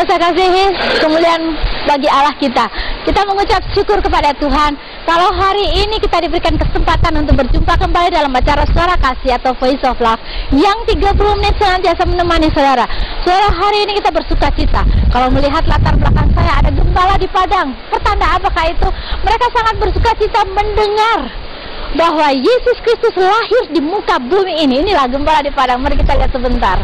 yang saya kasihi, kemuliaan bagi Allah kita. Kita mengucap syukur kepada Tuhan kalau hari ini kita diberikan kesempatan untuk berjumpa kembali dalam acara Suara Kasih atau Voice of Love yang 30 menit senantiasa menemani saudara. Saudara, hari ini kita bersuka cita kalau melihat latar belakang saya ada gembala di padang. Pertanda apakah itu? Mereka sangat bersuka cita mendengar bahwa Yesus Kristus lahir di muka bumi ini. Inilah gembala di padang. Mari kita lihat sebentar.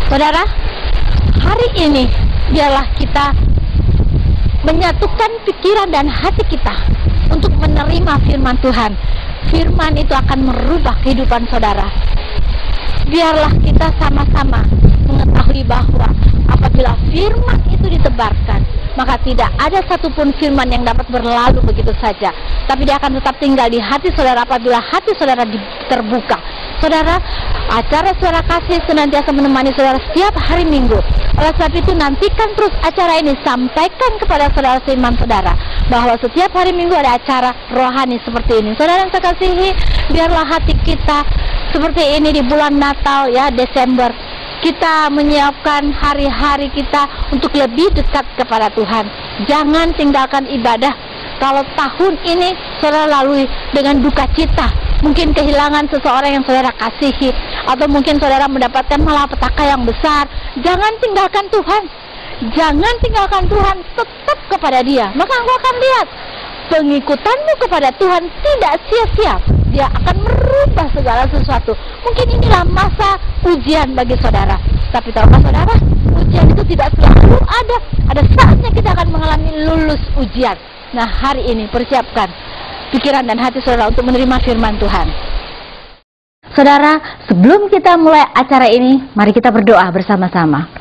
Saudara, hari ini biarlah kita menyatukan pikiran dan hati kita untuk menerima firman Tuhan. Firman itu akan merubah kehidupan saudara. Biarlah kita sama-sama mengetahui bahwa apabila firman itu ditebarkan, maka tidak ada satupun firman yang dapat berlalu begitu saja, tapi dia akan tetap tinggal di hati saudara apabila hati saudara terbuka. Saudara, acara Suara Kasih senantiasa menemani saudara setiap hari Minggu. Oleh sebab itu, nantikan terus acara ini. Sampaikan kepada saudara seiman saudara bahwa setiap hari Minggu ada acara rohani seperti ini. Saudara yang saya kasihi, biarlah hati kita seperti ini di bulan Natal ya, Desember. Kita menyiapkan hari-hari kita untuk lebih dekat kepada Tuhan. Jangan tinggalkan ibadah. Kalau tahun ini saudara lalui dengan duka cita, mungkin kehilangan seseorang yang saudara kasihi, atau mungkin saudara mendapatkan malapetaka yang besar, jangan tinggalkan Tuhan. Jangan tinggalkan Tuhan, tetap kepada Dia. Maka engkau akan lihat pengikutanmu kepada Tuhan tidak sia-sia. Dia akan merubah segala sesuatu. Mungkin inilah masa ujian bagi saudara, tapi tahukah saudara, ujian itu tidak selalu ada. Ada saatnya kita akan mengalami lulus ujian. Nah, hari ini persiapkan pikiran dan hati saudara untuk menerima firman Tuhan. Saudara, sebelum kita mulai acara ini, mari kita berdoa bersama-sama.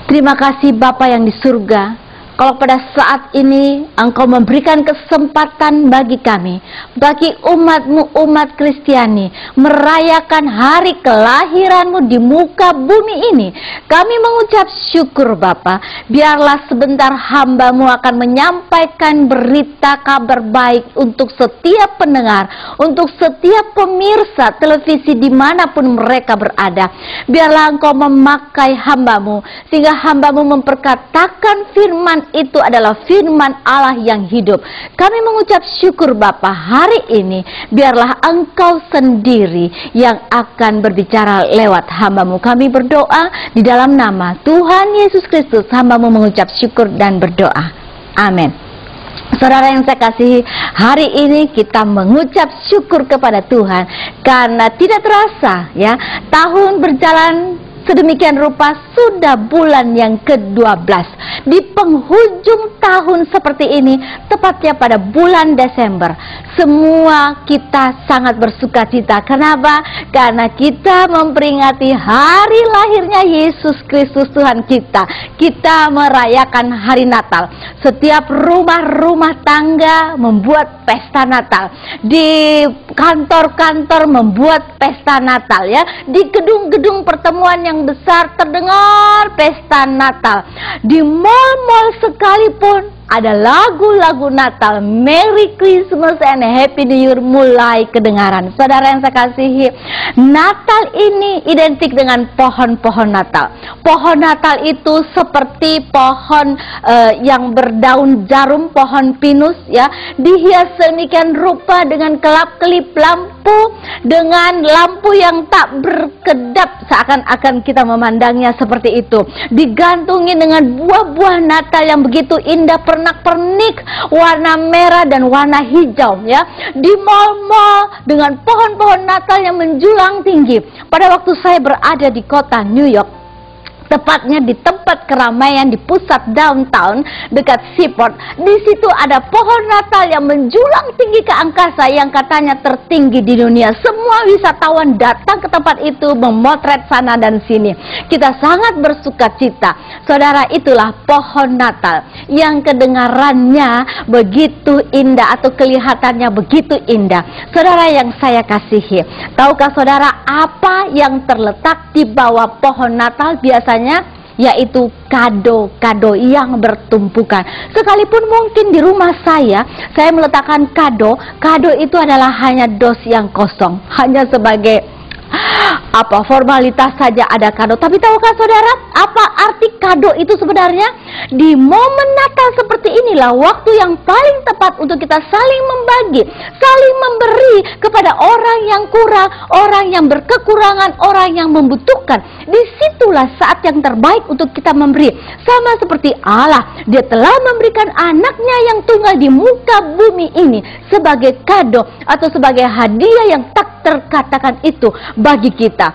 Terima kasih Bapa yang di surga, kalau pada saat ini Engkau memberikan kesempatan bagi kami, bagi umat-Mu, umat Kristiani, merayakan hari kelahiran-Mu di muka bumi ini. Kami mengucap syukur Bapa. Biarlah sebentar hamba-Mu akan menyampaikan berita kabar baik untuk setiap pendengar, untuk setiap pemirsa televisi dimanapun mereka berada. Biarlah Engkau memakai hamba-Mu, sehingga hamba-Mu memperkatakan firman itu adalah firman Allah yang hidup. Kami mengucap syukur Bapa, hari ini biarlah Engkau sendiri yang akan berbicara lewat hamba-Mu. Kami berdoa di dalam nama Tuhan Yesus Kristus. Hamba-Mu mengucap syukur dan berdoa. Amin. Saudara yang saya kasihi, hari ini kita mengucap syukur kepada Tuhan karena tidak terasa ya, tahun berjalan sedemikian rupa sudah bulan yang ke-12. Di penghujung tahun seperti ini, tepatnya pada bulan Desember, semua kita sangat bersuka cita. Kenapa? Karena kita memperingati hari lahirnya Yesus Kristus Tuhan kita. Kita merayakan hari Natal. Setiap rumah-rumah tangga membuat pesta Natal. Di kantor-kantor membuat pesta Natal ya. Di gedung-gedung pertemuan yang besar terdengar pesta Natal. Di mal-mal sekalipun ada lagu-lagu Natal, Merry Christmas and Happy New Year mulai kedengaran. Saudara yang saya kasihi, Natal ini identik dengan pohon-pohon Natal. Pohon Natal itu seperti pohon yang berdaun jarum, pohon pinus ya, dihias sedemikian rupa dengan kelap-kelip lampu, dengan lampu yang tak berkedap, seakan-akan kita memandangnya seperti itu. Digantungi dengan buah-buah Natal yang begitu indah, pernak-pernik, warna merah dan warna hijau ya. Di mal-mal dengan pohon-pohon Natal yang menjulang tinggi. Pada waktu saya berada di kota New York, tepatnya di tempat keramaian di pusat downtown dekat Seaport. Di situ ada pohon Natal yang menjulang tinggi ke angkasa yang katanya tertinggi di dunia. Semua wisatawan datang ke tempat itu memotret sana dan sini. Kita sangat bersuka cita. Saudara, itulah pohon Natal yang kedengarannya begitu indah atau kelihatannya begitu indah. Saudara yang saya kasihi, tahukah saudara apa yang terletak di bawah pohon Natal? Biasanya yaitu kado-kado yang bertumpukan. Sekalipun mungkin di rumah saya meletakkan kado itu adalah hanya dos yang kosong, hanya sebagai formalitas saja ada kado. Tapi tahukah saudara apa arti kado itu sebenarnya? Di momen Natal seperti inilah waktu yang paling tepat untuk kita saling membagi, saling memberi kepada orang yang kurang, orang yang berkekurangan, orang yang membutuhkan. Disitulah saat yang terbaik untuk kita memberi. Sama seperti Allah, Dia telah memberikan anaknya yang tunggal di muka bumi ini sebagai kado atau sebagai hadiah yang tak terkatakan itu bagi kita.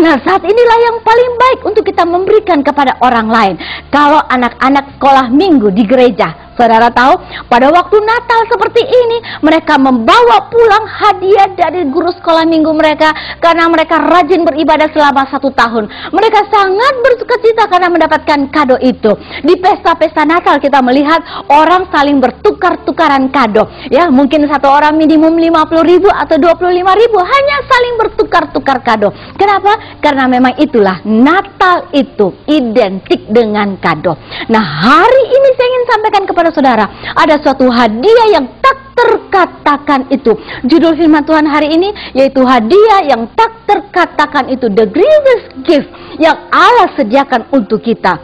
Nah, saat inilah yang paling baik untuk kita memberikan kepada orang lain. Kalau anak-anak sekolah minggu di gereja, saudara tahu, pada waktu Natal seperti ini, mereka membawa pulang hadiah dari guru sekolah minggu mereka, karena mereka rajin beribadah selama 1 tahun. Mereka sangat bersukacita karena mendapatkan kado itu. Di pesta-pesta Natal kita melihat orang saling bertukar-tukaran kado. Ya, mungkin satu orang minimum 50.000 atau 25.000, hanya saling bertukar-tukar kado. Kenapa? Karena memang itulah Natal itu identik dengan kado. Nah, hari ini saya ingin sampaikan kepada saudara, ada suatu hadiah yang tak terkatakan itu. Judul firman Tuhan hari ini yaitu hadiah yang tak terkatakan itu, the greatest gift yang Allah sediakan untuk kita.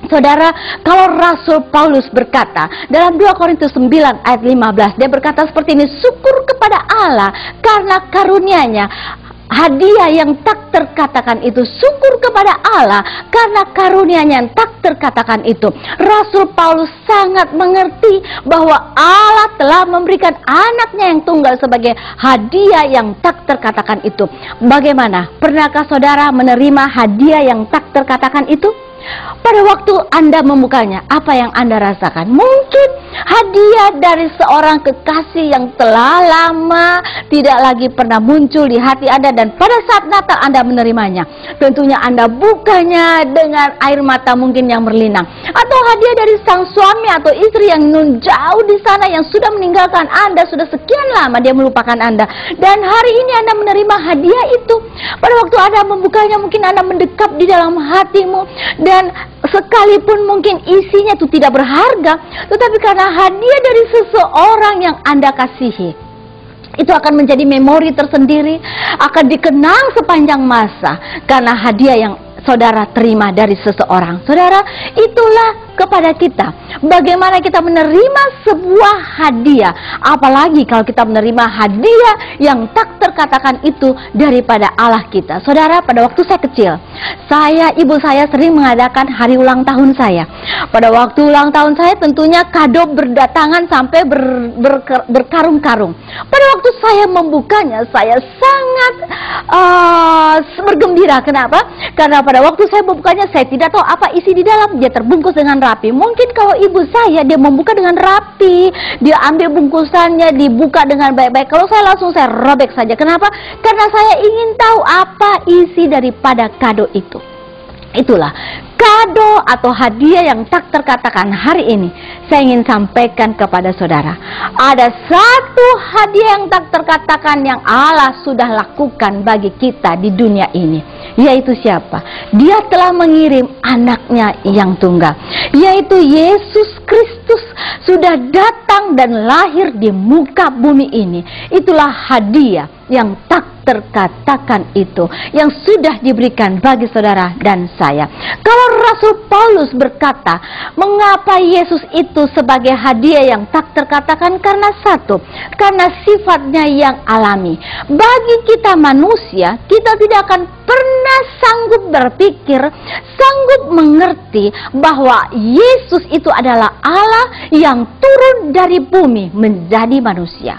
Saudara, kalau Rasul Paulus berkata dalam 2 Korintus 9 ayat 15, dia berkata seperti ini, syukur kepada Allah karena karunia-Nya, hadiah yang tak terkatakan itu. Syukur kepada Allah karena karunia-Nya yang tak terkatakan itu. Rasul Paulus sangat mengerti bahwa Allah telah memberikan anaknya yang tunggal sebagai hadiah yang tak terkatakan itu. Bagaimana? Pernahkah saudara menerima hadiah yang tak terkatakan itu? Pada waktu Anda membukanya, apa yang Anda rasakan? Mungkin hadiah dari seorang kekasih yang telah lama tidak lagi pernah muncul di hati Anda, dan pada saat Natal Anda menerimanya, tentunya Anda bukanya dengan air mata mungkin yang berlinang. Atau hadiah dari sang suami atau istri yang jauh di sana, yang sudah meninggalkan Anda, sudah sekian lama dia melupakan Anda, dan hari ini Anda menerima hadiah itu. Pada waktu Anda membukanya, mungkin Anda mendekap di dalam hatimu, dan sekalipun mungkin isinya itu tidak berharga, tetapi karena hadiah dari seseorang yang Anda kasihi, itu akan menjadi memori tersendiri, akan dikenang sepanjang masa karena hadiah yang saudara terima dari seseorang. Saudara, itulah kepada kita bagaimana kita menerima sebuah hadiah, apalagi kalau kita menerima hadiah yang tak terkatakan itu daripada Allah kita. Saudara, pada waktu saya kecil, ibu saya sering mengadakan hari ulang tahun saya. Pada waktu ulang tahun saya, tentunya kado berdatangan sampai berkarung-karung. Pada waktu saya membukanya, saya sangat bergembira. Kenapa? Karena pada waktu saya membukanya, saya tidak tahu apa isi di dalam. Dia terbungkus dengan rapi. Mungkin kalau ibu saya, dia membuka dengan rapi, dia ambil bungkusannya, dibuka dengan baik-baik. Kalau saya langsung saya robek saja. Kenapa? Karena saya ingin tahu apa isi daripada kado itu. Itulah kado atau hadiah yang tak terkatakan. Hari ini saya ingin sampaikan kepada saudara, ada satu hadiah yang tak terkatakan yang Allah sudah lakukan bagi kita di dunia ini. Yaitu siapa? Dia telah mengirim anaknya yang tunggal, yaitu Yesus Kristus, sudah datang dan lahir di muka bumi ini. Itulah hadiah yang tak terkatakan itu, yang sudah diberikan bagi saudara dan saya. Kalau Rasul Paulus berkata, mengapa Yesus itu sebagai hadiah yang tak terkatakan? Karena satu, karena sifatnya yang alami. Bagi kita manusia, kita tidak akan pernah sanggup berpikir, sanggup mengerti bahwa Yesus itu adalah Allah yang turun dari bumi menjadi manusia.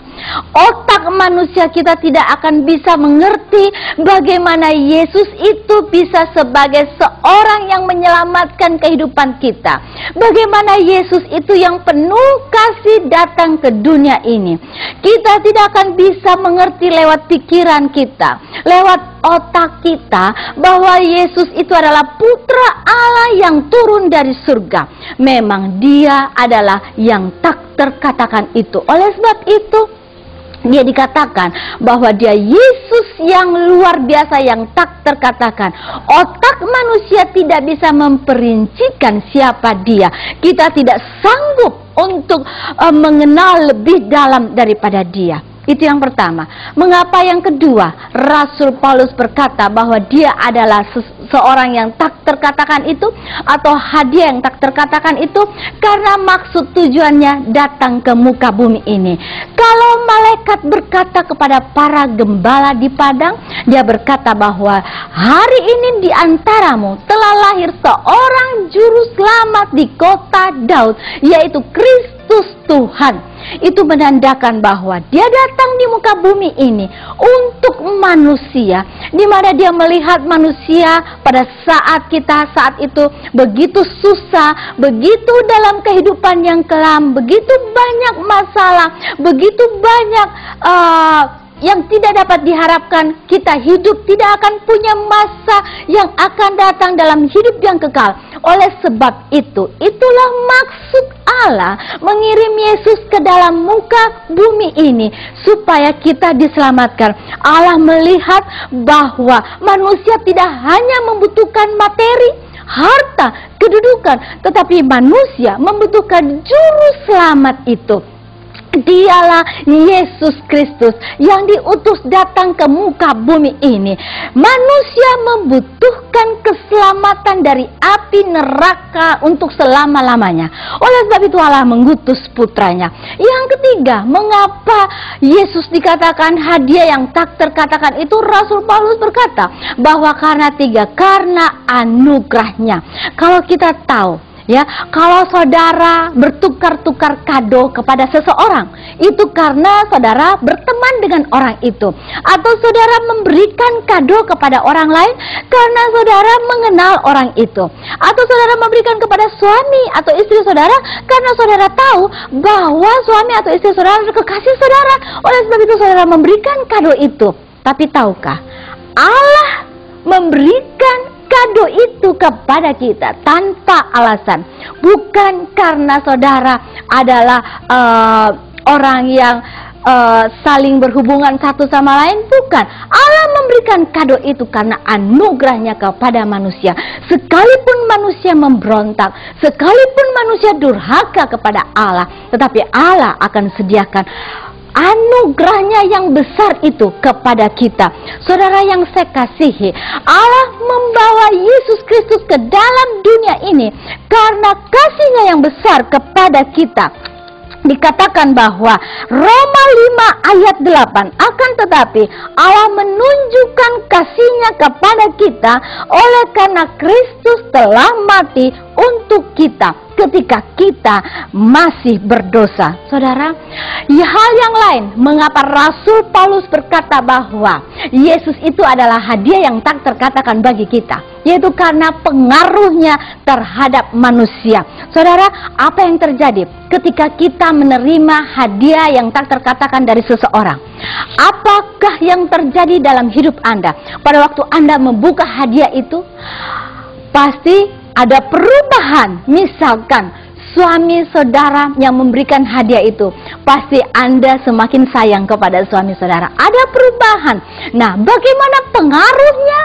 Otak manusia kita tidak akan bisa mengerti bagaimana Yesus itu bisa sebagai seorang yang menyelamatkan kehidupan kita. Bagaimana Yesus itu yang penuh kasih datang ke dunia ini. Kita tidak akan bisa mengerti lewat pikiran kita, lewat otak kita, bahwa Yesus itu adalah putra Allah yang turun dari surga. Memang dia adalah yang tak terkatakan itu. Oleh sebab itu, Dia dikatakan bahwa dia Yesus yang luar biasa, yang tak terkatakan. Otak manusia tidak bisa memperincikan siapa dia. Kita tidak sanggup untuk mengenal lebih dalam daripada dia. Itu yang pertama. Mengapa yang kedua Rasul Paulus berkata bahwa dia adalah seorang yang tak terkatakan itu, atau hadiah yang tak terkatakan itu? Karena maksud tujuannya datang ke muka bumi ini. Kalau malaikat berkata kepada para gembala di padang, dia berkata bahwa hari ini di antaramu telah lahir seorang juru selamat di kota Daud, yaitu Kristus Tuhan. Itu menandakan bahwa dia datang di muka bumi ini untuk manusia, di mana dia melihat manusia pada saat itu begitu susah, begitu dalam kehidupan yang kelam, begitu banyak masalah, begitu banyak yang tidak dapat diharapkan. Kita hidup tidak akan punya masa yang akan datang dalam hidup yang kekal. Oleh sebab itu, itulah maksud Allah mengirim Yesus ke dalam muka bumi ini, supaya kita diselamatkan. Allah melihat bahwa manusia tidak hanya membutuhkan materi, harta, kedudukan, tetapi manusia membutuhkan juru selamat itu. Dialah Yesus Kristus yang diutus datang ke muka bumi ini. Manusia membutuhkan keselamatan dari api neraka untuk selama-lamanya. Oleh sebab itu Allah mengutus putranya. Yang ketiga, mengapa Yesus dikatakan hadiah yang tak terkatakan itu? Rasul Paulus berkata bahwa karena anugerahnya. Kalau kita tahu, kalau saudara bertukar-tukar kado kepada seseorang, itu karena saudara berteman dengan orang itu. Atau saudara memberikan kado kepada orang lain karena saudara mengenal orang itu. Atau saudara memberikan kepada suami atau istri saudara karena saudara tahu bahwa suami atau istri saudara adalah kekasih saudara. Oleh sebab itu saudara memberikan kado itu. Tapi tahukah, Allah memberikan kado itu kepada kita tanpa alasan. Bukan karena saudara adalah orang yang saling berhubungan satu sama lain, bukan. Allah memberikan kado itu karena anugerahnya kepada manusia. Sekalipun manusia memberontak, sekalipun manusia durhaka kepada Allah, tetapi Allah akan sediakan anugerahnya yang besar itu kepada kita. Saudara yang saya kasihi, Allah membawa Yesus Kristus ke dalam dunia ini karena kasihnya yang besar kepada kita. Dikatakan bahwa Roma 5 ayat 8, akan tetapi Allah menunjukkan kasihnya kepada kita oleh karena Kristus telah mati untuk kita ketika kita masih berdosa. Saudara, hal yang lain mengapa Rasul Paulus berkata bahwa Yesus itu adalah hadiah yang tak terkatakan bagi kita, yaitu karena pengaruhnya terhadap manusia. Saudara, apa yang terjadi ketika kita menerima hadiah yang tak terkatakan dari seseorang? Apakah yang terjadi dalam hidup Anda pada waktu Anda membuka hadiah itu? Pasti ada perubahan. Misalkan suami saudara yang memberikan hadiah itu, pasti Anda semakin sayang kepada suami saudara. Ada perubahan. Nah, bagaimana pengaruhnya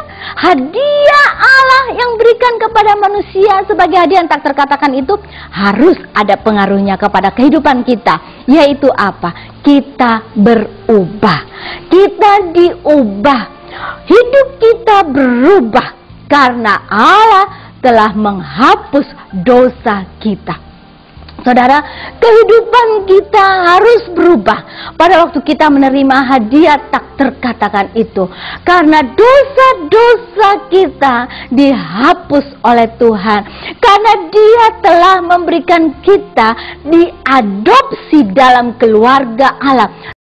hadiah Allah yang berikan kepada manusia sebagai hadiah yang tak terkatakan itu? Harus ada pengaruhnya kepada kehidupan kita. Yaitu apa? Kita berubah. Kita diubah. Hidup kita berubah karena Allah telah menghapus dosa kita. Saudara, kehidupan kita harus berubah pada waktu kita menerima hadiah tak terkatakan itu. Karena dosa-dosa kita dihapus oleh Tuhan. Karena Dia telah memberikan kita diadopsi dalam keluarga Allah.